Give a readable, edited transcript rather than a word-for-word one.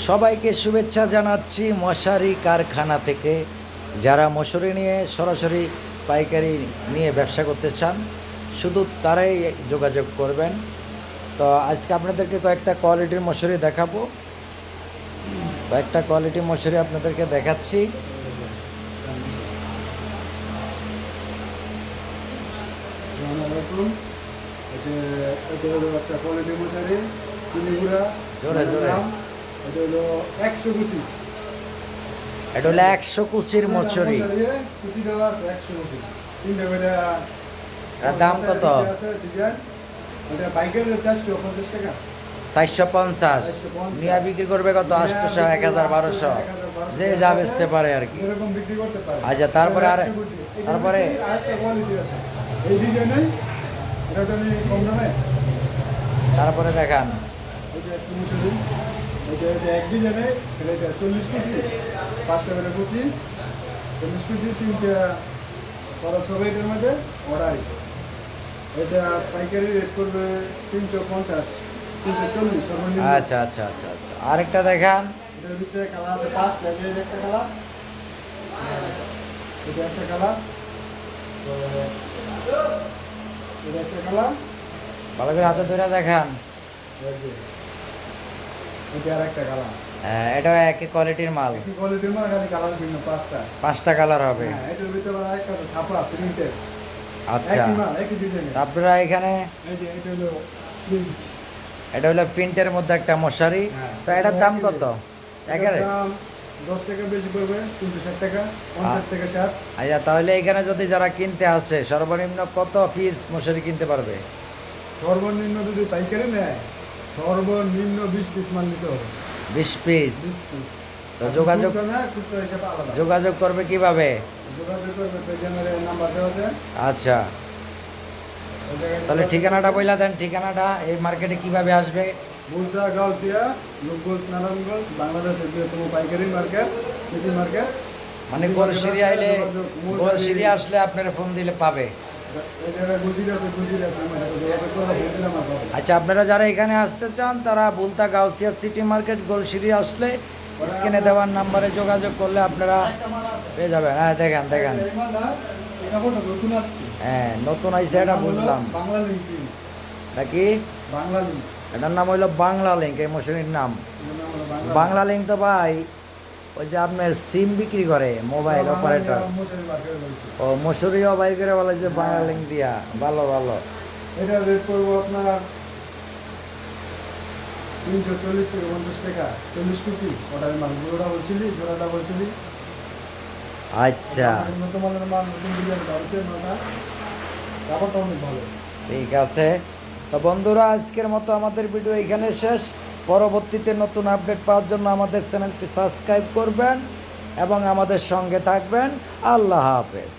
সবাইকে শুভেচ্ছা জানাচ্ছি মশারি কারখানা থেকে। যারা মশারি নিয়ে সরাসরি পাইকারি নিয়ে ব্যবসা করতে চান শুধু তারাই যোগাযোগ করবেন। তো আজকে আপনাদেরকে কয়েকটা কোয়ালিটির মশারি দেখাবো, কয়েকটা কোয়ালিটির মশারি আপনাদেরকে দেখাচ্ছি। জোরে জোরে, এটা হলো 100 কুচির মশারি। এর দাম কত? 450। নিয়ে বিক্রি করবে কত? 800, 1000, 1200, যে যা বেচতে পারে আর কি। আচ্ছা, তারপরে তারপরে দেখান। এক ডিজাইনে 40 কেজি, 5টা করে কুচি, 40 কেজি, 3টা খরচ হবে এটার মধ্যে অর্ডার। এটা পাইকারি রেট করবে 350, 340 সর্বনিম্ন। আচ্ছা আচ্ছা আচ্ছা আচ্ছা, আরেকটা দেখান। এটার ভিতরে কালার আছে 5টা। এটা একটা কালার, এটা একটা কালার, এটা একটা কালার। ভালো করে হাতে ধরে দেখান। এটা আর একটা কালার। হ্যাঁ, এটা একই কোয়ালিটির মাল। একই কোয়ালিটির মাল, খালি কালার ভিন্ন। 5টা কালার হবে। হ্যাঁ, এটার ভিতরে একটা আছে ছাপা প্রিন্টেড। আচ্ছা, একই মাল, একই ডিজাইনের। আপনারা এখানে এই যে এটা হলো প্রিন্ট। এটা হলো প্রিন্টের মধ্যে একটা মশারি। হ্যাঁ। তো এটার দাম কত? এটার দাম 10 টাকা বেশি পড়বে, 360 টাকা, 50 টাকা 60। আচ্ছা, তাহলে এখানে যদি যারা কিনতে আসে সর্বনিম্ন কত পিস মশারি কিনতে পারবে? সর্বনিম্ন যদি পাইকারি নেয়, সর্বনিম্ন 20 পিস মাল নিতে হবে। 20 পিস। 20 পিস। তো যোগাযোগ খুচরা হিসাবে আলাদা। যোগাযোগ করবে কিভাবে? যোগাযোগ করবে পেজের নাম্বার দেওয়া আছে। আচ্ছা, ওই জায়গায় তাহলে ঠিকানাটা বইলা দেন। ঠিকানাটা এই মার্কেটে কিভাবে আসবে? বুলতা গাউসিয়া, রূপগঞ্জ, নারায়ণগঞ্জ, বাংলাদেশের বৃহত্তম পাইকারি মার্কেট, সিটি মার্কেট। মানে গোলসিরি আইলে, গোলসিরি আসলে আপনার ফোন দিলে পাবে। এই জায়গায় গুজির আছে, আমার সাথে যোগাযোগ করে ফোন দিলে আমার পাবে। আচ্ছা, আপনারা যারা এখানে আসতে চান তারা বুলতা গাউসিয়া সিটি মার্কেট গোলসিরি আসলে স্ক্রিনে দেওয়ার নাম্বারে যোগাযোগ করলে আপনারা পেয়ে যাবেন। হ্যাঁ, দেখেন দেখেন। এই মালটা এটা হলো নতুন আসছে। হ্যাঁ, নতুন আইসে, এটা বুঝলাম। বাংলা লিঙ্ক। নাকি বাংলা লিঙ্ক। এটার নাম হইলো বাংলা লিঙ্ক, এই মশারির নাম বাংলা বাংলা লিঙ্ক। তো ভাই, ওই যে আপনার সিম বিক্রি করে মোবাইল অপারেটর, ও মশুরিও বাইর করে বলে যে বাংলা লিঙ্ক দিয়া। ভালো ভালো। এটা রেট করবো আপনার 340 থেকে 50 টাকা, 40 কুচি। ওটার মাল জোড়াটা বলছিলি। আচ্ছা, নতুন মালের মাল, নতুন ডিজাইন হচ্ছে মালটা, কাপড়টা অনেক ভালো। ঠিক আছে। তো বন্ধুরা, আজকের মতো আমাদের ভিডিও এখানে শেষ। পরবর্তীতে নতুন আপডেট পাওয়ার জন্য আমাদের চ্যানেলটি সাবস্ক্রাইব করবেন এবং আমাদের সঙ্গে থাকবেন। আল্লাহ হাফেজ।